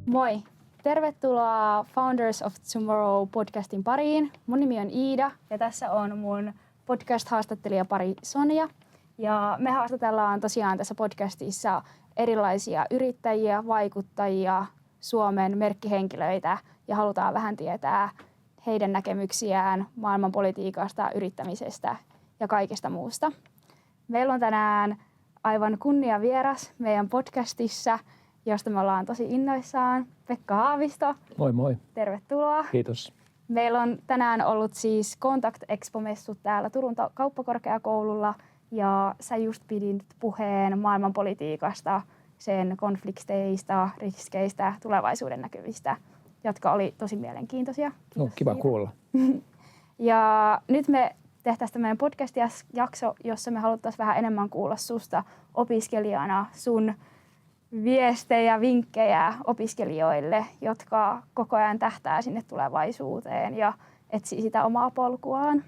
Moi! Tervetuloa Founders of Tomorrow podcastin pariin. Mun nimi on Iida ja tässä on mun podcast-haastattelijapari Sonja. Ja me haastatellaan tosiaan tässä podcastissa erilaisia yrittäjiä, vaikuttajia, Suomen merkkihenkilöitä ja halutaan vähän tietää heidän näkemyksiään maailmanpolitiikasta, yrittämisestä ja kaikesta muusta. Meillä on tänään aivan kunniavieras meidän podcastissa, josta me ollaan tosi innoissaan. Pekka Haavisto. Moi moi. Tervetuloa. Kiitos. Meillä on tänään ollut siis Contact Expo-messut täällä Turun kauppakorkeakoululla ja sä just pidit puheen maailmanpolitiikasta, sen konflikteista, riskeistä, tulevaisuuden näkyvistä, jotka oli tosi mielenkiintoisia. No, kiva siitä. kuulla. Ja nyt me tehtäisiin tämmöinen podcast-jakso, jossa me haluttaisiin vähän enemmän kuulla susta opiskelijana, sun viestejä, vinkkejä opiskelijoille, jotka koko ajan tähtää sinne tulevaisuuteen ja etsii sitä omaa polkuaan.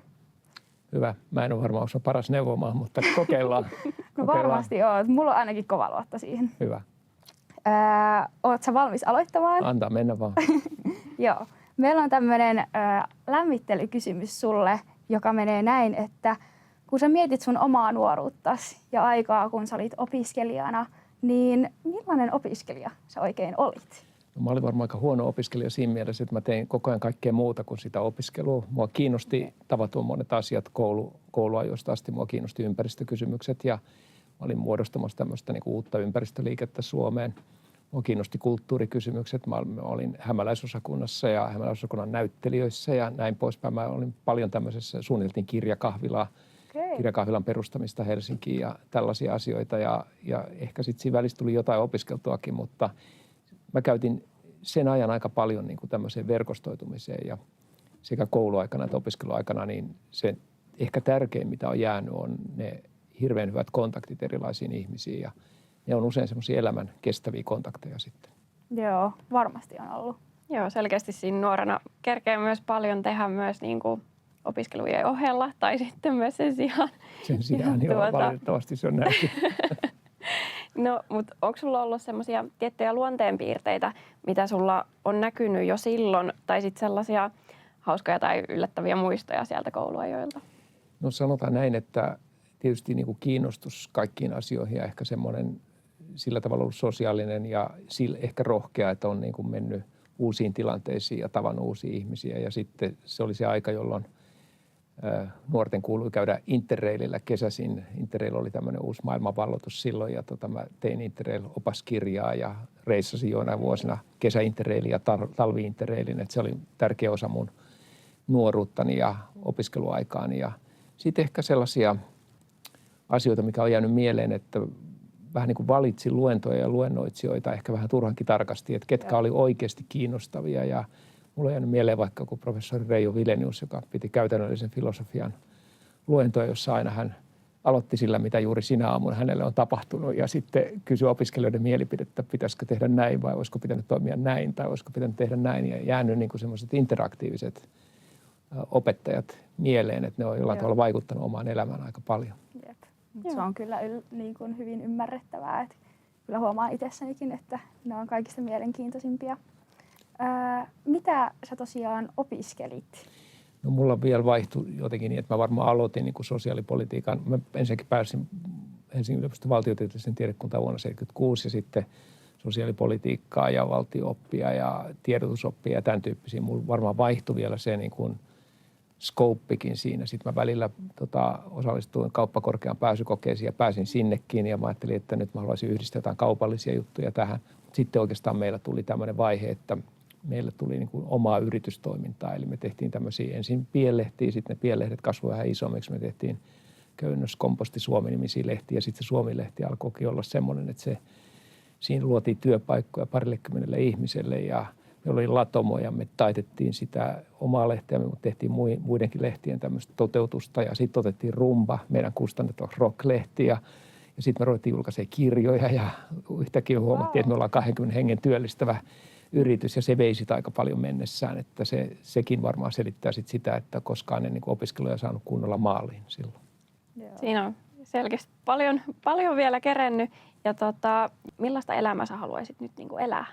Hyvä. Mä en ole varmaan osaa paras neuvomaan, mutta kokeillaan. No varmasti oot. Mulla on ainakin kova luotto siihen. Hyvä. Oot sä valmis aloittamaan? Antaa mennä vaan. Joo. Meillä on tämmöinen lämmittelykysymys sulle, joka menee näin, että kun sä mietit sun omaa nuoruuttasi ja aikaa, kun sä olit opiskelijana, niin millainen opiskelija sä oikein olit? No, mä olin varmaan aika huono opiskelija siinä mielessä, että mä tein koko ajan kaikkea muuta kuin sitä opiskelua. Mua kiinnosti tavattoman monet asiat kouluajoista asti. Mua kiinnosti ympäristökysymykset ja mä olin muodostamassa tämmöistä niin kuin uutta ympäristöliikettä Suomeen. Mua kiinnosti kulttuurikysymykset. Mä olin hämäläisosakunnassa ja hämäläisosakunnan näyttelijöissä ja näin poispäin. Mä olin paljon tämmöisessä, suunniteltiin kirjakahvilan perustamista Helsinkiin ja tällaisia asioita. Ja ehkä sitten siinä välissä tuli jotain opiskeltuakin, mutta mä käytin sen ajan aika paljon niin kuin tämmöiseen verkostoitumiseen ja sekä kouluaikana että opiskeluaikana, niin se ehkä tärkein, mitä on jäänyt, on ne hirveän hyvät kontaktit erilaisiin ihmisiin ja ne on usein semmoisia elämän kestäviä kontakteja sitten. Joo, varmasti on ollut. Joo, selkeästi siinä nuorena kerkee myös paljon tehdä myös niin kuin opiskelujen ohella tai sitten myös sen sijaan. Sen sijaan, joo, valitettavasti se on näin. No, mutta onko sulla ollut semmoisia tiettyjä luonteenpiirteitä, mitä sulla on näkynyt jo silloin, tai sitten sellaisia hauskoja tai yllättäviä muistoja sieltä kouluajoilta? No sanotaan näin, että tietysti niin kuin kiinnostus kaikkiin asioihin ja ehkä semmoinen sillä tavalla ollut sosiaalinen ja ehkä rohkea, että on niin kuin mennyt uusiin tilanteisiin ja tavannut uusia ihmisiä. Ja sitten se oli se aika, jolloin nuorten kuului käydä Interrailillä kesäisin. Interrail oli tämmöinen uusi maailmanvalloitus silloin ja mä tein Interrail-opaskirjaa ja reissasin joinain vuosina kesä-Interrailin ja talvi-Interrailin. Se oli tärkeä osa mun nuoruuttani ja opiskeluaikaani. Ja sitten ehkä sellaisia asioita, mikä on jäänyt mieleen, että vähän niin kuin valitsin luentoja ja luennoitsijoita ehkä vähän turhankin tarkasti, että ketkä oli oikeasti kiinnostavia. Ja mulla on jäänyt mieleen vaikka joku professori Reijo Vilenius, joka piti käytännöllisen filosofian luentoja, jossa aina hän aloitti sillä, mitä juuri sinä aamuna hänelle on tapahtunut. Ja sitten kysyi opiskelijoiden mielipidettä, pitäisikö tehdä näin vai olisiko pitänyt toimia näin tai olisiko pitänyt tehdä näin. Ja jäänyt niin kuin semmoiset interaktiiviset opettajat mieleen, että ne on jollain tavalla vaikuttanut omaan elämään aika paljon. Jep. Se on kyllä niin kuin hyvin ymmärrettävää. Että kyllä huomaan itsessänikin, että ne on kaikista mielenkiintoisimpia. Mitä sä tosiaan opiskelit? No mulla vielä vaihtui jotenkin niin, että mä varmaan aloitin niin kuin sosiaalipolitiikan. Mä ensinnäkin pääsin Helsingin yliopiston valtiotieteellisen tiedekuntaan vuonna 1976 ja sitten sosiaalipolitiikkaa ja valtio-oppia ja tiedotusoppia ja tämän tyyppisiä. Mulla varmaan vaihtui vielä se niin kuin skouppikin siinä. Sitten mä välillä osallistuin kauppakorkean pääsykokeisiin ja pääsin sinnekin ja mä ajattelin, että nyt mä haluaisin yhdistää jotain kaupallisia juttuja tähän. Sitten oikeastaan meillä tuli tämmöinen vaihe, että meillä tuli niin kuin omaa yritystoimintaa. Eli me tehtiin tämmöisiä ensin pienlehtiä, sitten ne pienlehdet kasvoivat vähän isommiksi. Me tehtiin Köynnös, Komposti, Suomi-nimisiä lehtiä ja sitten se Suomi-lehti alkoikin olla semmoinen, että siinä luotiin työpaikkoja 20 ihmiselle ja me oli Latomo ja me taitettiin sitä omaa lehteä, me tehtiin muidenkin lehtien tämmöistä toteutusta ja sitten otettiin Rumba, meidän kustannettava rock-lehti ja sitten me ruvettiin julkaisemaan kirjoja ja yhtäkkiä huomattiin, että me ollaan 20 hengen työllistävä yritys ja se vei sitä aika paljon mennessään, että sekin varmaan selittää sit sitä, että koskaan en niin opiskeluja saanut kunnolla maaliin silloin. Joo. Siinä on selkeästi paljon vielä kerennyt ja millaista elämää sä haluaisit nyt niin kuin elää?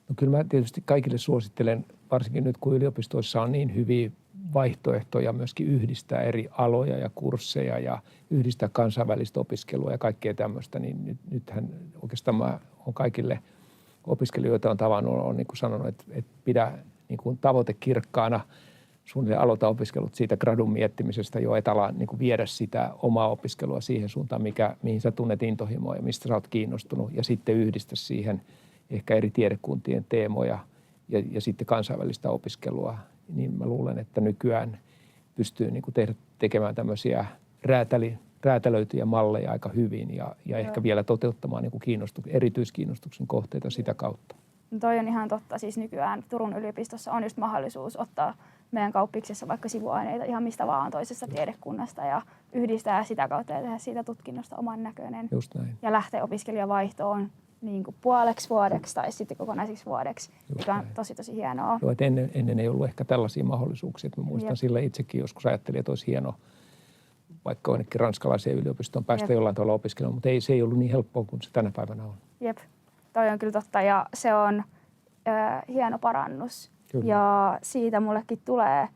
No kyllä mä tietysti kaikille suosittelen, varsinkin nyt kun yliopistoissa on niin hyviä vaihtoehtoja myöskin yhdistää eri aloja ja kursseja ja yhdistää kansainvälistä opiskelua ja kaikkea tämmöistä, niin nythän oikeastaan mä olen kaikille opiskelijoita on tavannut, on niin kuin sanonut, että pidä niin kuin tavoite kirkkaana, suunnilleen aloita opiskelut siitä gradun miettimisestä jo, et ala niin kuin viedä sitä omaa opiskelua siihen suuntaan, mihin sä tunnet intohimoa ja mistä sä oot kiinnostunut, ja sitten yhdistä siihen ehkä eri tiedekuntien teemoja ja sitten kansainvälistä opiskelua. Niin mä luulen, että nykyään pystyy niin kuin tekemään tämmöisiä räätälöityjä malleja aika hyvin ja ehkä vielä toteuttamaan niin kuin erityiskiinnostuksen kohteita sitä kautta. No toi on ihan totta. Siis nykyään Turun yliopistossa on just mahdollisuus ottaa meidän kauppiksessa vaikka sivuaineita ihan mistä vaan toisesta tiedekunnasta ja yhdistää sitä kautta ja tehdä siitä tutkinnosta oman näköinen. Just näin. Ja lähteä opiskelijavaihtoon niin kuin puoleksi vuodeksi tai sitten kokonaiseksi vuodeksi, mikä on tosi hienoa. Joo, että ennen ei ollut ehkä tällaisia mahdollisuuksia. Mä muistan sillä itsekin joskus ajattelin, että olisi hienoa vaikka jonnekin ranskalaiseen yliopistoon päästä jollain tavalla opiskelemaan, mutta se ei ollut niin helppoa kuin se tänä päivänä on. Jep, toi on kyllä totta ja se on hieno parannus. Kyllä. Ja siitä mullekin tulee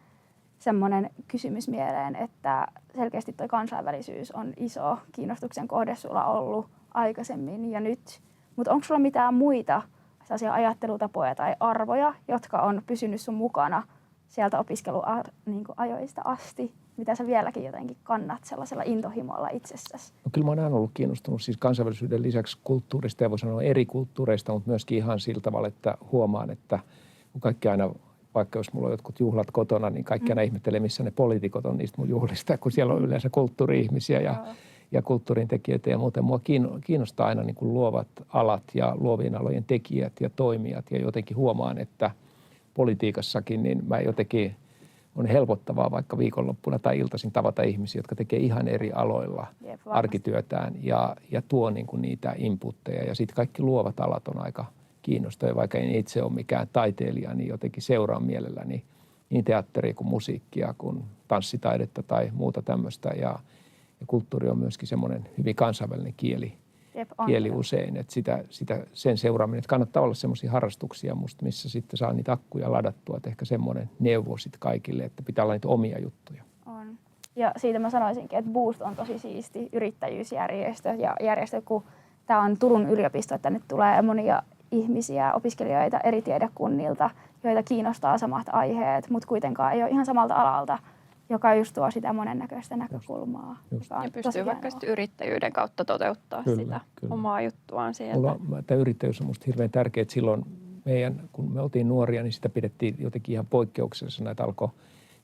semmoinen kysymys mieleen, että selkeästi toi kansainvälisyys on iso kiinnostuksen kohde sulla ollut aikaisemmin ja nyt. Mutta onko sulla mitään muita sellaisia ajattelutapoja tai arvoja, jotka on pysynyt sun mukana sieltä opiskeluajoista asti, mitä sä vieläkin jotenkin kannat sellaisella intohimolla itsessäsi? No kyllä mä oon aina ollut kiinnostunut siis kansainvälisyyden lisäksi kulttuurista ja voi sanoa eri kulttuureista, mutta myöskin ihan sillä tavalla, että huomaan, että kun kaikki aina, vaikka jos mulla on jotkut juhlat kotona, niin kaikki aina ihmettelee, missä ne poliitikot on niistä mun juhlista, kun siellä on yleensä kulttuuri-ihmisiä ja kulttuurin tekijöitä ja muuten. Mua kiinnostaa aina niin kuin luovat alat ja luovien alojen tekijät ja toimijat ja jotenkin huomaan, että politiikassakin niin mä jotenkin on helpottavaa vaikka viikonloppuna tai iltaisin tavata ihmisiä, jotka tekee ihan eri aloilla arkityötään ja tuo niin kuin niitä inputteja. Ja sitten kaikki luovat alat on aika kiinnostavia, vaikka en itse ole mikään taiteilija, niin jotenkin seuraan mielelläni niin teatteria kuin musiikkia kuin tanssitaidetta tai muuta tämmöistä. Ja kulttuuri on myöskin semmoinen hyvin kansainvälinen kieli usein, että sen seuraaminen, että kannattaa olla semmoisia harrastuksia musta, missä sitten saa niitä akkuja ladattua, että ehkä semmoinen neuvo sitten kaikille, että pitää olla niitä omia juttuja. On. Ja siitä mä sanoisinkin, että Boost on tosi siisti yrittäjyysjärjestö ja järjestö, kun tämä on Turun yliopisto, että nyt tulee monia ihmisiä, opiskelijoita eri tiedekunnilta, joita kiinnostaa samat aiheet, mutta kuitenkaan ei ole ihan samalta alalta, joka just tuo sitä monennäköistä näkökulmaa. Ja pystyy vaikka yrittäjyyden kautta toteuttaa sitä omaa juttuaan sieltä. Tämä yrittäjyys on minusta hirveän tärkeää, että silloin kun me oltiin nuoria, niin sitä pidettiin jotenkin ihan poikkeuksellisena, että alkoi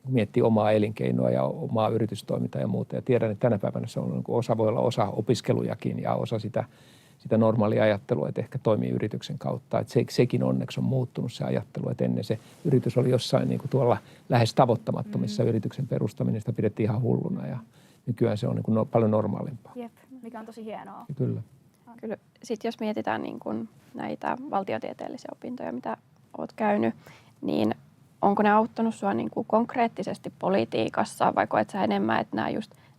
miettiä omaa elinkeinoa ja omaa yritystoimintaa ja muuta. Ja tiedän, että tänä päivänä se on, voi olla osa opiskelujakin ja osa sitä normaalia ajattelua, että ehkä toimii yrityksen kautta. Että sekin onneksi on muuttunut se ajattelu, että ennen se yritys oli jossain niin kuin tuolla lähes tavoittamattomissa yrityksen perustaminen, sitä pidettiin ihan hulluna ja nykyään se on niin kuin paljon normaalimpaa. Jep, mikä on tosi hienoa. Ja kyllä. Sitten jos mietitään niin kuin näitä valtiotieteellisiä opintoja, mitä olet käynyt, niin onko ne auttanut sinua niin kuin konkreettisesti politiikassa vai koet sä enemmän, että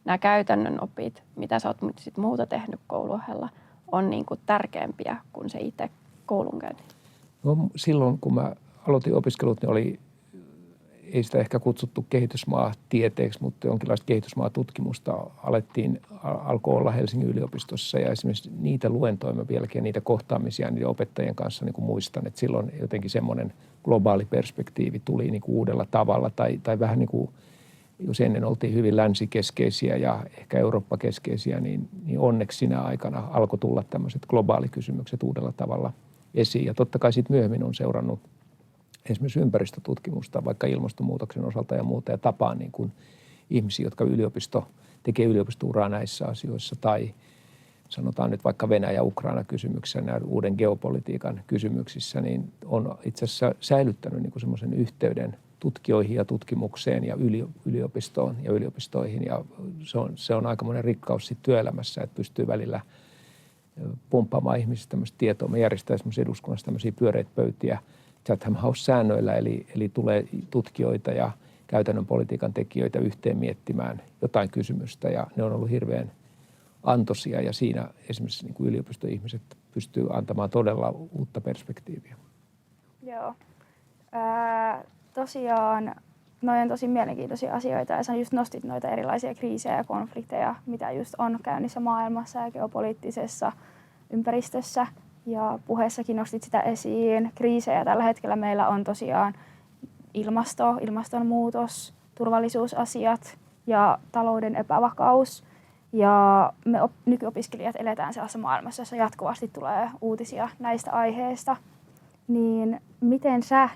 nämä käytännön opit, mitä sä oot sit muuta tehnyt kouluohella, on niin kuin tärkeämpiä kuin se itse koulunkäynti? No, silloin kun mä aloitin opiskelut, niin ei sitä ehkä kutsuttu kehitysmaatieteeksi, mutta jonkinlaista kehitysmaatutkimusta alkoi olla Helsingin yliopistossa. Ja esimerkiksi niitä luentoimme vieläkin ja niitä kohtaamisia niiden opettajien kanssa niin kuin muistan, että silloin jotenkin semmoinen globaali perspektiivi tuli niin kuin uudella tavalla tai vähän niin kuin jos ennen oltiin hyvin länsikeskeisiä ja ehkä Eurooppa-keskeisiä, niin onneksi sinä aikana alkoi tulla tämmöiset globaalikysymykset uudella tavalla esiin. Ja totta kai sitten myöhemmin on seurannut esimerkiksi ympäristötutkimusta vaikka ilmastonmuutoksen osalta ja muuta ja tapaan niin kuin ihmisiä, jotka tekee yliopistouraa näissä asioissa tai sanotaan nyt vaikka Venäjä-Ukraina-kysymyksissä, nämä uuden geopolitiikan kysymyksissä, niin on itse asiassa säilyttänyt niin kuin semmoisen yhteyden tutkijoihin ja tutkimukseen ja yliopistoon ja yliopistoihin. Ja se on aikamoinen rikkaus sitten työelämässä, että pystyy välillä pumppaamaan ihmisistä tämmöistä tietoa. Me järjestetään esimerkiksi eduskunnassa tämmöisiä pyöreitä pöytiä Chatham House-säännöillä, eli tulee tutkijoita ja käytännön politiikan tekijöitä yhteen miettimään jotain kysymystä. Ja ne on ollut hirveän antoisia ja siinä esimerkiksi niin kuin yliopistoihmiset pystyy antamaan todella uutta perspektiiviä. Joo. Tosiaan noi on tosi mielenkiintoisia asioita ja sä just nostit noita erilaisia kriisejä ja konflikteja, mitä just on käynnissä maailmassa ja geopoliittisessa ympäristössä. Ja puheessakin nostit sitä esiin. Kriisejä tällä hetkellä meillä on tosiaan ilmastonmuutos, turvallisuusasiat ja talouden epävakaus. Ja me nykyopiskelijat eletään sellaisessa maailmassa, jossa jatkuvasti tulee uutisia näistä aiheista. Niin miten sä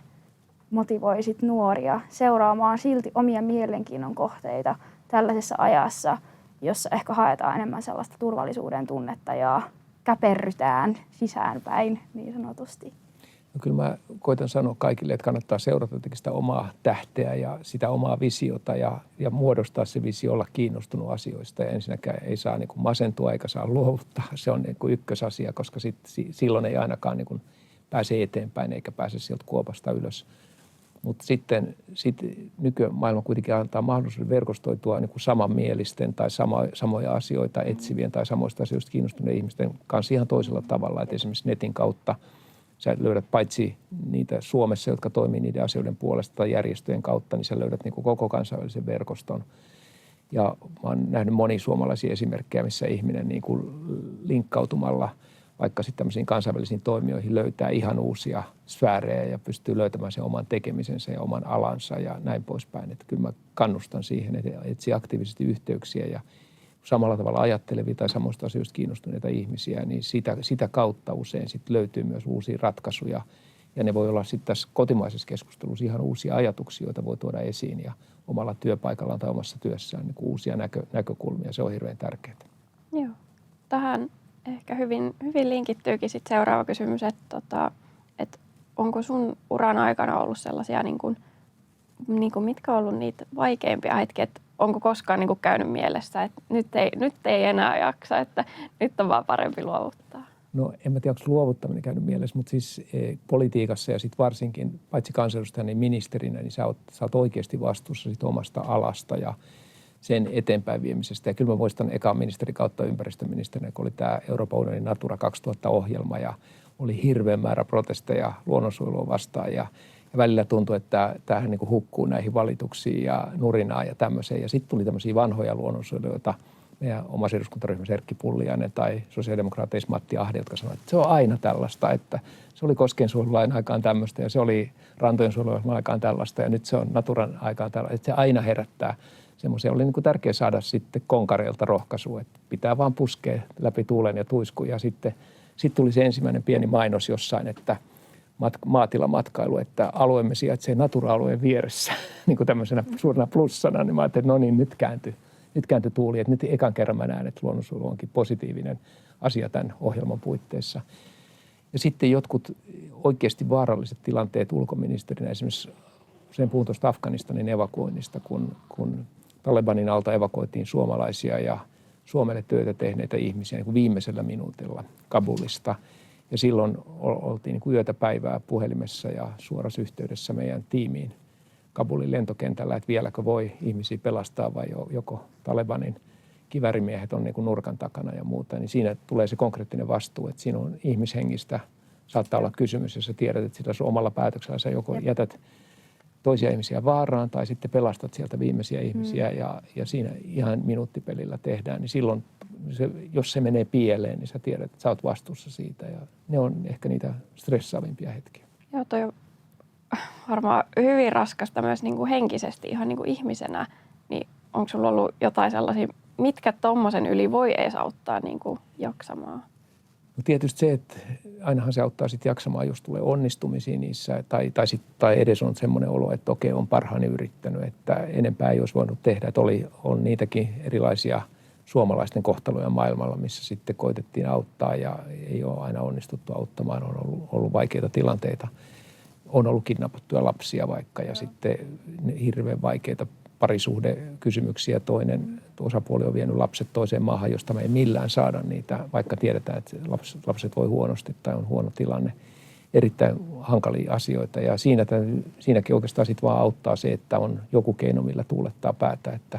motivoisit nuoria seuraamaan silti omia mielenkiinnon kohteita tällaisessa ajassa, jossa ehkä haetaan enemmän sellaista turvallisuuden tunnetta ja käperrytään sisäänpäin niin sanotusti? No kyllä mä koitan sanoa kaikille, että kannattaa seurata sitä omaa tähteä ja sitä omaa visiota ja muodostaa se visio, olla kiinnostunut asioista. Ja ensinnäkään ei saa niin kuin masentua eikä saa luovuttaa. Se on niin kuin ykkösasia, koska silloin ei ainakaan niin kuin pääse eteenpäin eikä pääse sieltä kuopasta ylös. Mutta sitten nykymaailma kuitenkin antaa mahdollisuuden verkostoitua niin kuin samanmielisten tai samoja asioita etsivien tai samoista asioista kiinnostuneiden ihmisten kanssa ihan toisella tavalla. Et esimerkiksi netin kautta sä löydät paitsi niitä Suomessa, jotka toimii niiden asioiden puolesta tai järjestöjen kautta, niin sä löydät niin kuin koko kansainvälisen verkoston. Ja mä oon nähnyt monia suomalaisia esimerkkejä, missä ihminen niin kuin linkkautumalla vaikka sitten tämmöisiin kansainvälisiin toimijoihin löytää ihan uusia sfäärejä ja pystyy löytämään sen oman tekemisensä ja oman alansa ja näin poispäin. Että kyllä mä kannustan siihen, että etsii aktiivisesti yhteyksiä ja samalla tavalla ajattelevia tai samoista asioista kiinnostuneita ihmisiä, niin sitä kautta usein sitten löytyy myös uusia ratkaisuja. Ja ne voi olla sitten tässä kotimaisessa keskustelussa ihan uusia ajatuksia, joita voi tuoda esiin ja omalla työpaikallaan tai omassa työssään niin uusia näkökulmia. Se on hirveän tärkeää. Joo. Tähän ehkä hyvin linkittyykin sit seuraava kysymys, että onko sun uran aikana ollut sellaisia, niin kuin, mitkä on ollut niitä vaikeimpia hetkiä, että onko koskaan niin kuin käynyt mielessä, että nyt ei enää jaksa, että nyt on vaan parempi luovuttaa? No en mä tiedä, onko luovuttaminen käynyt mielessä, mutta siis politiikassa ja sitten varsinkin paitsi kansanedustajana niin ministerinä, niin sä oot oikeasti vastuussa sit omasta alasta ja sen eteenpäin viemisestä. Ja kyllä mä muistan ekan ministerin kautta ympäristöministerinä, kun oli tämä Euroopan unionin Natura 2000-ohjelma ja oli hirveän määrä protesteja luonnonsuojelua vastaan ja välillä tuntui, että tämähän niin kuin hukkuu näihin valituksiin ja nurinaan ja tämmöiseen. Ja sitten tuli tämmöisiä vanhoja luonnonsuojelijoita, meidän omassa eduskuntaryhmässä Erkki Pulliainen tai sosiaalidemokraateissa Matti Ahde, jotka sanoivat, että se on aina tällaista, että se oli koskiensuojelulain aikaan tämmöistä ja se oli rantojen suojelulain aikaan tällaista ja nyt se on Naturan aikaan tällaista, että se aina herättää semmoisia. Oli niin kuin tärkeää saada sitten konkareilta rohkaisua, että pitää vaan puskea läpi tuulen ja tuiskun ja sitten tuli se ensimmäinen pieni mainos jossain, että maatilamatkailu, että alueemme sijaitsee Natura-alueen vieressä niin kuin tämmöisenä suurena plussana, niin mä ajattelin, että no niin, nyt kääntyi tuuli, että nyt ekan kerran mä näen, että luonnonsuojelu onkin positiivinen asia tämän ohjelman puitteissa. Ja sitten jotkut oikeasti vaaralliset tilanteet ulkoministerinä, esimerkiksi usein puhun tuosta Afganistanin evakuoinnista, kun Talebanin alta evakuoitiin suomalaisia ja Suomelle työtä tehneitä ihmisiä niin kuin viimeisellä minuutilla Kabulista. Ja silloin oltiin niin kuin yötä päivää puhelimessa ja suorassa yhteydessä meidän tiimiin Kabulin lentokentällä, että vieläkö voi ihmisiä pelastaa vai joko Talebanin kiväärimiehet on niin kuin nurkan takana ja muuta. Niin siinä tulee se konkreettinen vastuu, että siinä on ihmishengistä saattaa olla kysymys, jos sä tiedät, että sillä sun omalla päätöksellä sä joko jätät toisia ihmisiä vaaraan tai sitten pelastat sieltä viimeisiä ihmisiä ja siinä ihan minuuttipelillä tehdään, niin silloin jos se menee pieleen, niin sä tiedät, että sä oot vastuussa siitä ja ne on ehkä niitä stressaavimpia hetkiä. Joo, toi on varmaan hyvin raskasta myös niin kuin henkisesti ihan niin kuin ihmisenä, niin onko sulla ollut jotain sellaisia, mitkä tommosen yli voi edes auttaa niin kuin jaksamaan? No tietysti se, että ainahan se auttaa sitten jaksamaan, jos tulee onnistumisia niissä tai edes on semmoinen olo, että okei, on parhaani yrittänyt, että enempää ei olisi voinut tehdä. Että on niitäkin erilaisia suomalaisten kohtaloja maailmalla, missä sitten koitettiin auttaa ja ei ole aina onnistuttu auttamaan. On ollut vaikeita tilanteita. On ollut kidnappattuja lapsia vaikka ja sitten hirveän vaikeita parisuhdekysymyksiä. Toinen osapuoli on vienyt lapset toiseen maahan, josta me ei millään saada niitä, vaikka tiedetään, että lapset voi huonosti tai on huono tilanne. Erittäin hankalia asioita ja siinäkin oikeastaan sitten vaan auttaa se, että on joku keino, millä tuulettaa päätä, että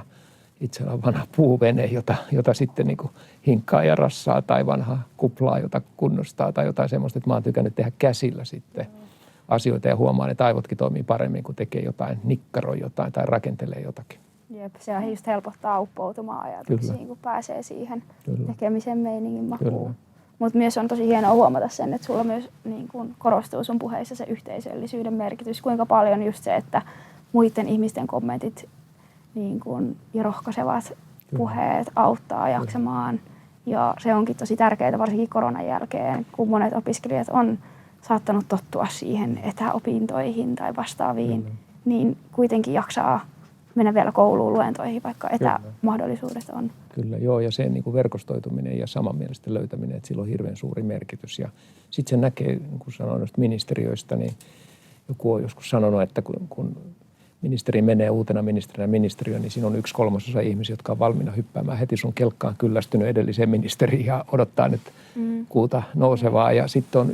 itsellä on vanha puuvene, jota sitten niin kuin hinkkaa ja rassaa tai vanha kuplaa, jota kunnostaa tai jotain semmoista, että mä oon tykännyt tehdä käsillä sitten asioita ja huomaan, että aivotkin toimii paremmin, kun tekee jotain, nikkaroi jotain tai rakentelee jotakin. Jep, se just helpottaa uppoutumaan ajatuksiin, kun pääsee siihen tekemisen meiningin makuun. Mutta myös on tosi hienoa huomata sen, että sulla myös niin kun korostuu sun puheissa se yhteisöllisyyden merkitys. Kuinka paljon just se, että muiden ihmisten kommentit niin kun, ja rohkaisevat puheet auttaa jaksamaan. Ja se onkin tosi tärkeää varsinkin koronan jälkeen, kun monet opiskelijat on saattanut tottua siihen etäopintoihin tai vastaaviin, niin kuitenkin jaksaa mennä vielä kouluun luentoihin, vaikka etämahdollisuudet on. Kyllä, joo, ja se niin kuin verkostoituminen ja samanmielisten löytäminen, että sillä on hirveän suuri merkitys. Ja sitten se näkee, niin kuin sanoin noista ministeriöistä, niin joku on joskus sanonut, että kun ministeri menee uutena ministerinä ministeriöön, niin siinä on 1/3 ihmisiä, jotka on valmiina hyppäämään heti sun kelkkaan kyllästynyt edelliseen ministeriin ja odottaa nyt kuuta nousevaa. Ja sitten on 1/3,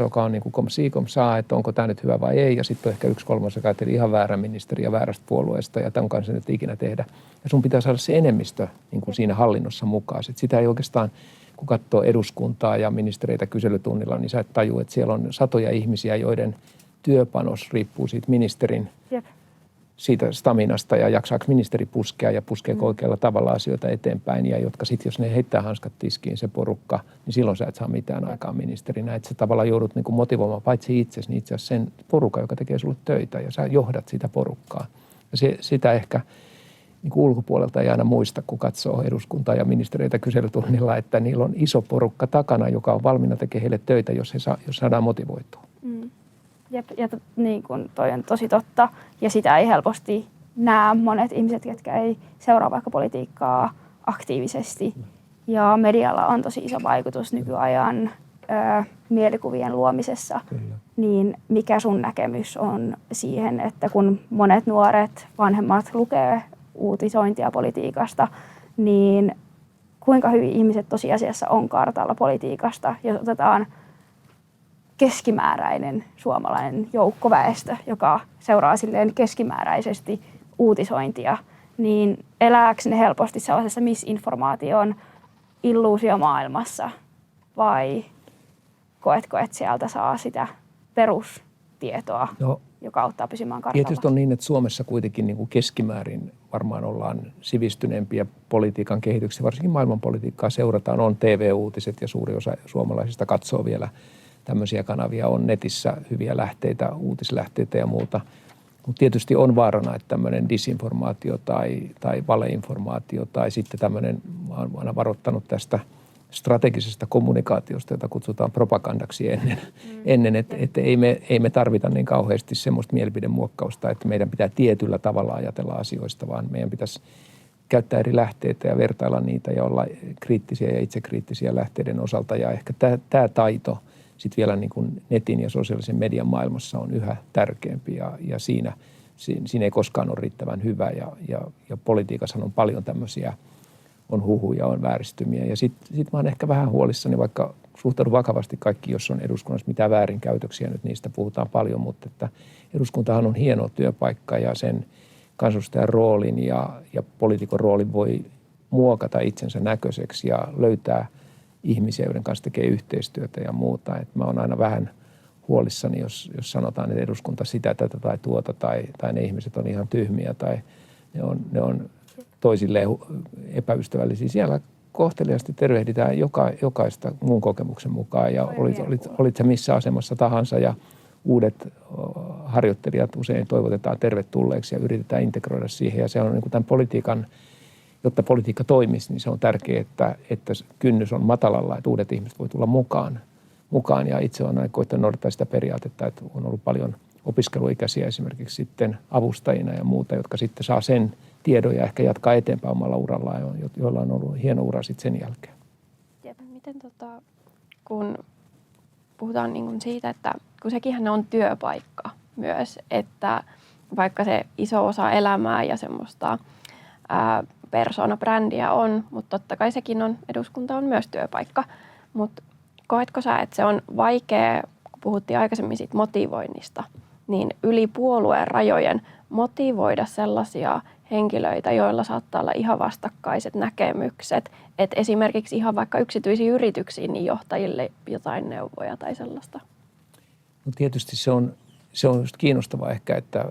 joka on niin kuin komsaa, että onko tämä nyt hyvä vai ei. Ja sitten on ehkä 1/3, joka ajatteli ihan väärä ministeri ja väärästä puolueesta ja tämän kanssa nyt ikinä tehdä. Ja sun pitää saada se enemmistö niin kuin siinä hallinnossa mukaan. Sit sitä ei oikeastaan, kun katsoo eduskuntaa ja ministereitä kyselytunnilla, niin sä et tajua, että siellä on satoja ihmisiä, joiden työpanos riippuu siitä ministerin siitä staminasta ja jaksaako ministeri puskea ja puskeeko oikealla tavalla asioita eteenpäin. Ja jotka sitten, jos ne heittää hanskat tiskiin se porukka, niin silloin sä et saa mitään aikaa ministerinä. Että sä tavallaan joudut niin kuin motivoimaan paitsi itsesi, niin itse asiassa sen porukan, joka tekee sulle töitä ja sä johdat sitä porukkaa. Ja sitä ehkä niin kuin ulkopuolelta ei aina muista, kun katsoo eduskuntaa ja ministereitä kyselytunnilla, että niillä on iso porukka takana, joka on valmiina tekemään heille töitä, jos saadaan motivoitua. Ja niin kun toi on tosi totta. Ja sitä ei helposti näe monet ihmiset, jotka ei seuraa vaikka politiikkaa aktiivisesti. Ja medialla on tosi iso vaikutus nykyajan mielikuvien luomisessa. Kyllä. Niin mikä sun näkemys on siihen, että kun monet nuoret vanhemmat lukee uutisointia politiikasta, niin kuinka hyvin ihmiset tosiasiassa on kartalla politiikasta, jos otetaan keskimääräinen suomalainen joukkoväestö, joka seuraa silleen keskimääräisesti uutisointia, niin elääkö ne helposti sellaisessa misinformaation illuusiomaailmassa vai koetko, että sieltä saa sitä perustietoa, joka auttaa pysymään kartalla? Tietysti on niin, että Suomessa kuitenkin niin kuin keskimäärin varmaan ollaan sivistyneempiä politiikan kehityksiä, varsinkin maailmanpolitiikkaa seurataan, on TV-uutiset ja suuri osa suomalaisista katsoo vielä tämmöisiä kanavia, on netissä hyviä lähteitä, uutislähteitä ja muuta. Mutta tietysti on vaarana, että tämmöinen disinformaatio tai valeinformaatio tai sitten tämmöinen, olen aina varoittanut tästä strategisesta kommunikaatiosta, jota kutsutaan propagandaksi ennen että ei me tarvita niin kauheasti semmoista mielipidemuokkausta, että meidän pitää tietyllä tavalla ajatella asioista, vaan meidän pitäisi käyttää eri lähteitä ja vertailla niitä ja olla kriittisiä ja itsekriittisiä lähteiden osalta. Ja ehkä tämä taito sitten vielä niin kuin netin ja sosiaalisen median maailmassa on yhä tärkeämpi ja siinä ei koskaan ole riittävän hyvä ja politiikassa on paljon tämmöisiä, on huhuja, on vääristymiä ja sitten mä oon ehkä vähän huolissani, vaikka suhtaudun vakavasti kaikki, jos on eduskunnassa mitään väärinkäytöksiä, nyt niistä puhutaan paljon, mutta että eduskuntahan on hieno työpaikka ja sen kansanedustajan roolin ja poliitikon roolin voi muokata itsensä näköiseksi ja löytää ihmisiä, joiden kanssa tekee yhteistyötä ja muuta. Et mä oon aina vähän huolissani, jos sanotaan, että eduskunta sitä, tätä tai tuota, tai ne ihmiset on ihan tyhmiä tai ne on toisilleen epäystävällisiä. Siellä kohteliaasti tervehditään jokaista mun kokemuksen mukaan ja olit sä missä asemassa tahansa ja uudet harjoittelijat usein toivotetaan tervetulleeksi ja yritetään integroida siihen ja se on niin kuin tämän politiikan, jotta politiikka toimisi, niin se on tärkeää, että kynnys on matalalla, että uudet ihmiset voi tulla mukaan. Ja itse olen aina koittanut noudattaa sitä periaatetta, että on ollut paljon opiskeluikäisiä esimerkiksi sitten avustajina ja muuta, jotka sitten saa sen tiedon ja ehkä jatkaa eteenpäin omalla urallaan, joilla on ollut hieno ura sitten sen jälkeen. Miten kun puhutaan niin kuin siitä, että kun sekinhän on työpaikka myös, että vaikka se iso osa elämää ja semmoista persoona-brändiä on, mutta totta kai sekin on, eduskunta on myös työpaikka. Mutta koetko sä, että se on vaikea, kun puhuttiin aikaisemmin siitä motivoinnista, niin yli puolueen rajojen motivoida sellaisia henkilöitä, joilla saattaa olla ihan vastakkaiset näkemykset, että esimerkiksi ihan vaikka yksityisiin yrityksiin, niin johtajille jotain neuvoja tai sellaista? No tietysti se on se on just kiinnostavaa ehkä, että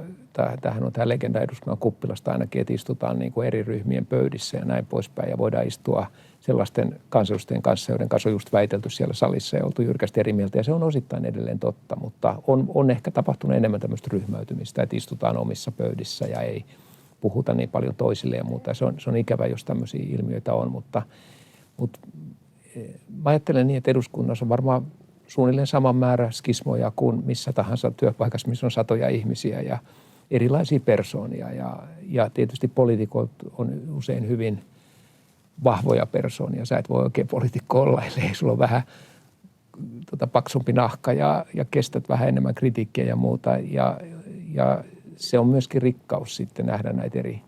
tämähän on tämä legenda eduskunnan kuppilasta ainakin, että istutaan niin kuin eri ryhmien pöydissä ja näin poispäin. Ja voidaan istua sellaisten kansanedustajien kanssa, joiden kanssa on just väitelty siellä salissa ja oltu jyrkästi eri mieltä. Ja se on osittain edelleen totta, mutta on ehkä tapahtunut enemmän tämmöistä ryhmäytymistä, että istutaan omissa pöydissä ja ei puhuta niin paljon toisille ja muuta. Se on ikävä, jos tämmöisiä ilmiöitä on, mutta mä ajattelen niin, että eduskunnassa on varmaan suunnilleen saman määrä skismoja kuin missä tahansa työpaikassa, missä on satoja ihmisiä ja erilaisia persoonia. Ja tietysti poliitikot on usein hyvin vahvoja persoonia. Sä et voi oikein poliitikko olla, ellei sulla on vähän paksumpi nahka ja kestät vähän enemmän kritiikkiä ja muuta. Ja se on myöskin rikkaus sitten nähdä näitä eri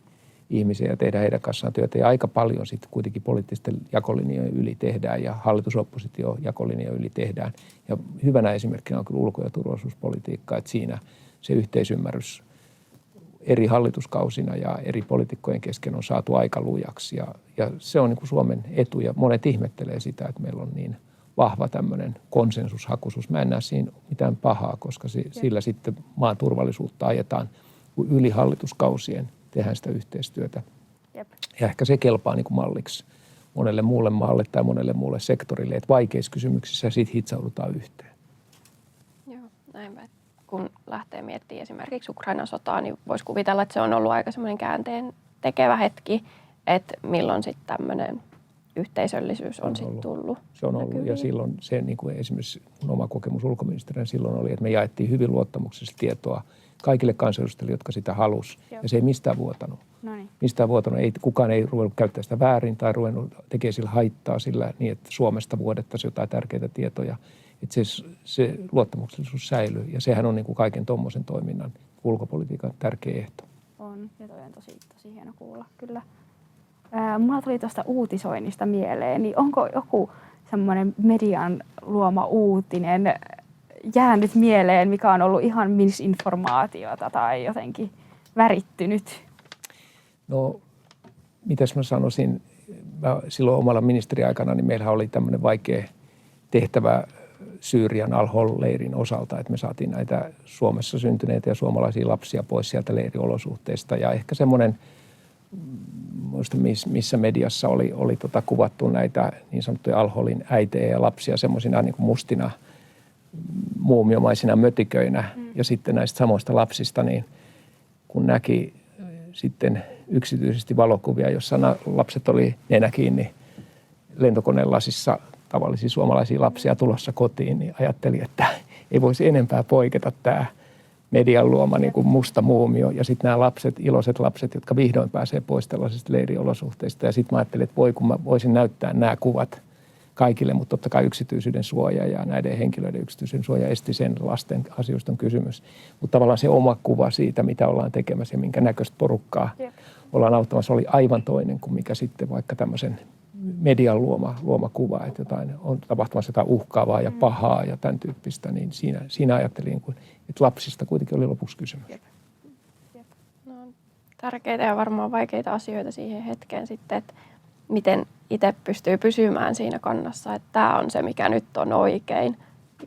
ihmisiä ja tehdä heidän kanssaan työtä. Ja aika paljon sitten kuitenkin poliittisten jakolinjojen yli tehdään ja hallitusoppositio-jakolinjojen yli tehdään. Ja hyvänä esimerkkinä on kyllä ulko- ja turvallisuuspolitiikka, että siinä se yhteisymmärrys eri hallituskausina ja eri poliitikkojen kesken on saatu aika lujaksi. Ja se on niin kuin Suomen etu ja monet ihmettelee sitä, että meillä on niin vahva tämmöinen konsensushakuisuus. Mä en näe siinä mitään pahaa, koska sillä sitten maan turvallisuutta ajetaan yli hallituskausien. Tehdään sitä yhteistyötä. Jep. Ja ehkä se kelpaa niin kuin malliksi monelle muulle maalle tai monelle muulle sektorille, että vaikeissa kysymyksissä siitä hitsaudutaan yhteen. Joo, näinpä. Kun lähtee miettimään esimerkiksi Ukrainan sotaa, niin voisi kuvitella, että se on ollut aika semmoinen käänteen tekevä hetki, että milloin sitten tämmöinen yhteisöllisyys on sitten tullut. Se on ollut ja silloin se niin kuin esimerkiksi mun oma kokemus ulkoministerinä silloin oli, että me jaettiin hyvin luottamuksellista tietoa kaikille kansanedustajille, jotka sitä halusi. Joo. Ja se ei mistään vuotanut. Noniin. Mistään vuotanut. Kukaan ei ruvennut käyttää sitä väärin tai ruvennut tekemään sillä haittaa sillä niin, että Suomesta vuodettaisiin jotain tärkeitä tietoja. Että se luottamuksellisuus säilyy. Ja sehän on niin kuin kaiken tuommoisen toiminnan ulkopolitiikan tärkeä ehto. On, ja toi on tosi hieno kuulla, kyllä. Mulla tuli tuosta uutisoinnista mieleen, niin onko joku semmoinen median luoma uutinen jäänyt mieleen, mikä on ollut ihan misinformaatiota tai jotenkin värittynyt? No, mitäs mä sanoisin, silloin omalla ministeriaikana, niin meillähän oli tämmöinen vaikea tehtävä Syyrian Al-Hol-leirin osalta, että me saatiin näitä Suomessa syntyneitä ja suomalaisia lapsia pois sieltä leiriolosuhteista. Ja ehkä semmoinen, muista missä mediassa oli kuvattu näitä niin sanottuja Al-Holin äitejä ja lapsia semmoisina niin kuin mustina muumiomaisina mötiköinä. Ja sitten näistä samoista lapsista, niin kun näki sitten yksityisesti valokuvia, jossa lapset oli nenä kiinni lentokoneen lasissa tavallisia suomalaisia lapsia tulossa kotiin, niin ajattelin, että ei voisi enempää poiketa tämä median luoma niin kuin musta muumio. Ja sitten nämä lapset, iloiset lapset, jotka vihdoin pääsee pois tällaisista leiriolosuhteista. Ja sitten mä ajattelin, että kun mä voisin näyttää nämä kuvat kaikille, mutta totta kai yksityisyyden suoja ja näiden henkilöiden yksityisyyden suoja esti sen, lasten asioista on kysymys. Mutta tavallaan se oma kuva siitä, mitä ollaan tekemässä ja minkä näköistä porukkaa ollaan auttamassa, oli aivan toinen kuin mikä sitten vaikka tämmöisen median luoma kuva, että jotain on tapahtumassa jotain uhkaavaa ja pahaa ja tämän tyyppistä, niin siinä ajattelin, että lapsista kuitenkin oli lopuksi kysymys. Jep. No, tärkeitä ja varmaan vaikeita asioita siihen hetkeen sitten, että miten itse pystyy pysymään siinä kannassa, että tämä on se, mikä nyt on oikein,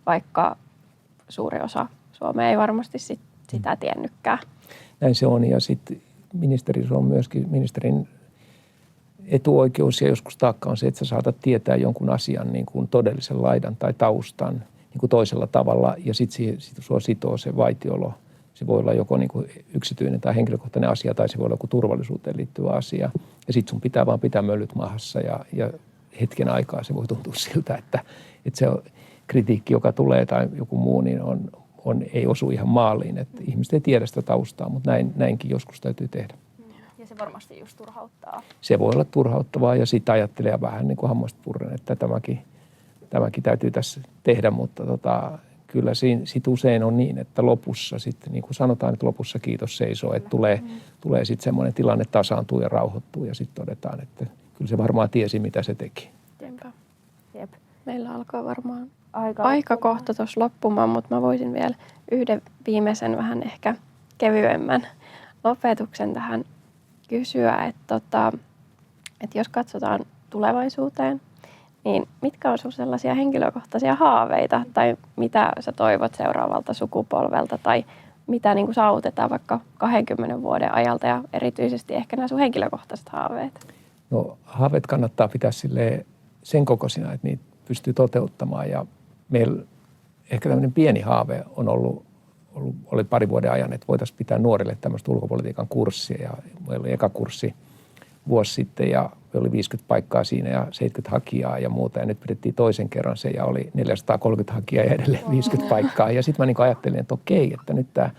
vaikka suuri osa Suomea ei varmasti sitä tiennytkään. Näin se on, ja sitten ministeriössä on myöskin ministerin etuoikeus ja joskus taakka on se, että sä saatat tietää jonkun asian niin kuin todellisen laidan tai taustan niin kuin toisella tavalla ja sitten sua sitoo se vaitiolo. Se voi olla joko niin kuin yksityinen tai henkilökohtainen asia tai se voi olla joku turvallisuuteen liittyvä asia. Ja sitten sun pitää vaan pitää möllyt mahassa ja hetken aikaa se voi tuntua siltä, että se kritiikki, joka tulee tai joku muu, niin ei osu ihan maaliin. Että ihmiset ei tiedä sitä taustaa, mutta näinkin joskus täytyy tehdä. Ja se varmasti just turhauttaa. Se voi olla turhauttavaa ja sitten ajattelee vähän niin kuin hammasta purren, että tämäkin täytyy tässä tehdä, mutta kyllä sit usein on niin, että lopussa sitten, niin kuin sanotaan, että lopussa kiitos seisoo, että tulee sitten semmoinen tilanne tasaantuu ja rauhoittuu ja sitten todetaan, että kyllä se varmaan tiesi, mitä se teki. Jep. Meillä alkaa varmaan aika kohta tuossa loppumaan, mutta mä voisin vielä yhden viimeisen vähän ehkä kevyemmän lopetuksen tähän kysyä, että jos katsotaan tulevaisuuteen, niin mitkä on sun sellaisia henkilökohtaisia haaveita tai mitä sä toivot seuraavalta sukupolvelta tai mitä niin kuin saavutetaan vaikka 20 vuoden ajalta ja erityisesti ehkä nämä sun henkilökohtaiset haaveet? No haaveet kannattaa pitää sen kokoisina, että niitä pystyy toteuttamaan ja meillä ehkä tämmöinen pieni haave on oli pari vuoden ajan, että voitaisiin pitää nuorille tämmöistä ulkopolitiikan kurssia ja meillä oli eka kurssi vuosi sitten ja oli 50 paikkaa siinä ja 70 hakijaa ja muuta. Ja nyt pidettiin toisen kerran se ja oli 430 hakijaa ja edelleen 50 paikkaa. Ja sitten mä niin ajattelin, että okei, että nyt tämä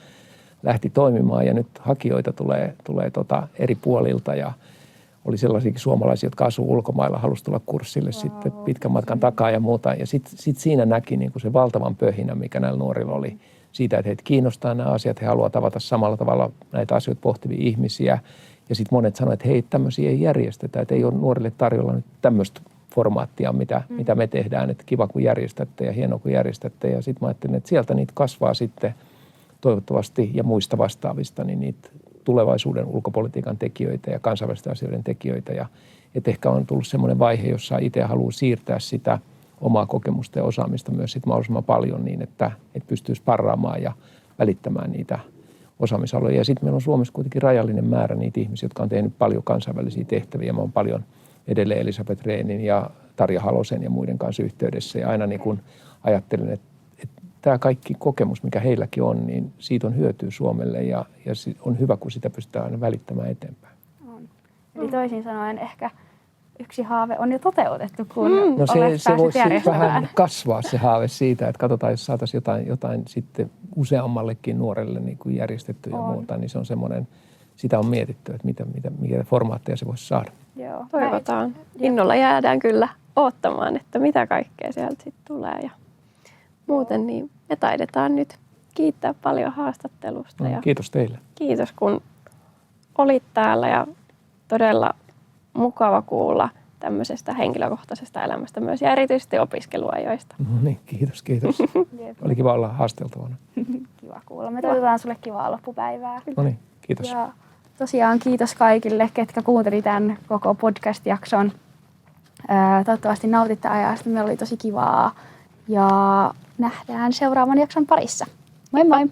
lähti toimimaan ja nyt hakijoita tulee eri puolilta. Ja oli sellaisiakin suomalaisia, jotka asuu ulkomailla, halusi tulla kurssille sitten pitkän matkan takaa ja muuta. Ja sitten siinä näki niin kuin se valtavan pöhinä, mikä näillä nuorilla oli siitä, että heitä kiinnostaa nämä asiat. He haluaa tavata samalla tavalla näitä asioita pohtivia ihmisiä. Ja sitten monet sanoivat, että hei, tämmöisiä ei järjestetä, että ei ole nuorille tarjolla nyt tämmöistä formaattia, mitä me tehdään, että kiva kun järjestätte ja hienoa kun järjestätte. Ja sitten mä ajattelin, että sieltä niitä kasvaa sitten toivottavasti ja muista vastaavista, niin niitä tulevaisuuden ulkopolitiikan tekijöitä ja kansainvälisten asioiden tekijöitä. Ja että ehkä on tullut semmoinen vaihe, jossa itse haluaa siirtää sitä omaa kokemusta ja osaamista myös sit mahdollisimman paljon niin, että pystyy sparraamaan ja välittämään niitä osaamisaloja. Ja sitten meillä on Suomessa kuitenkin rajallinen määrä niitä ihmisiä, jotka on tehnyt paljon kansainvälisiä tehtäviä. Mä oon paljon edelleen Elisabeth Rehnin ja Tarja Halosen ja muiden kanssa yhteydessä. Ja aina niin kun ajattelen, että tämä kaikki kokemus, mikä heilläkin on, niin siitä on hyötyä Suomelle ja on hyvä, kun sitä pystytään aina välittämään eteenpäin. On. Eli toisin sanoen ehkä yksi haave on jo toteutettu, kun No se voisi vähän kasvaa se haave siitä, että katsotaan, jos saataisiin jotain sitten useammallekin nuorelle niin kuin järjestetty ja muuta, niin se on semmoinen, sitä on mietitty, että mikä formaatteja se voisi saada. Joo, toivotaan. Innolla jäädään kyllä odottamaan, että mitä kaikkea sieltä sitten tulee. Ja muuten niin me taidetaan nyt kiittää paljon haastattelusta. Ja kiitos teille. Kiitos, kun olit täällä ja todella mukava kuulla tämmöisestä henkilökohtaisesta elämästä myös ja erityisesti opiskeluajoista. No niin, kiitos. Oli kiva olla haasteltavana. Kiva kuulla. Me toivotaan sulle kivaa loppupäivää. No niin, kiitos. Ja tosiaan kiitos kaikille, ketkä kuunteli tämän koko podcast-jakson. Toivottavasti nautitte ajasta. Meillä oli tosi kivaa ja nähdään seuraavan jakson parissa. Moi moi!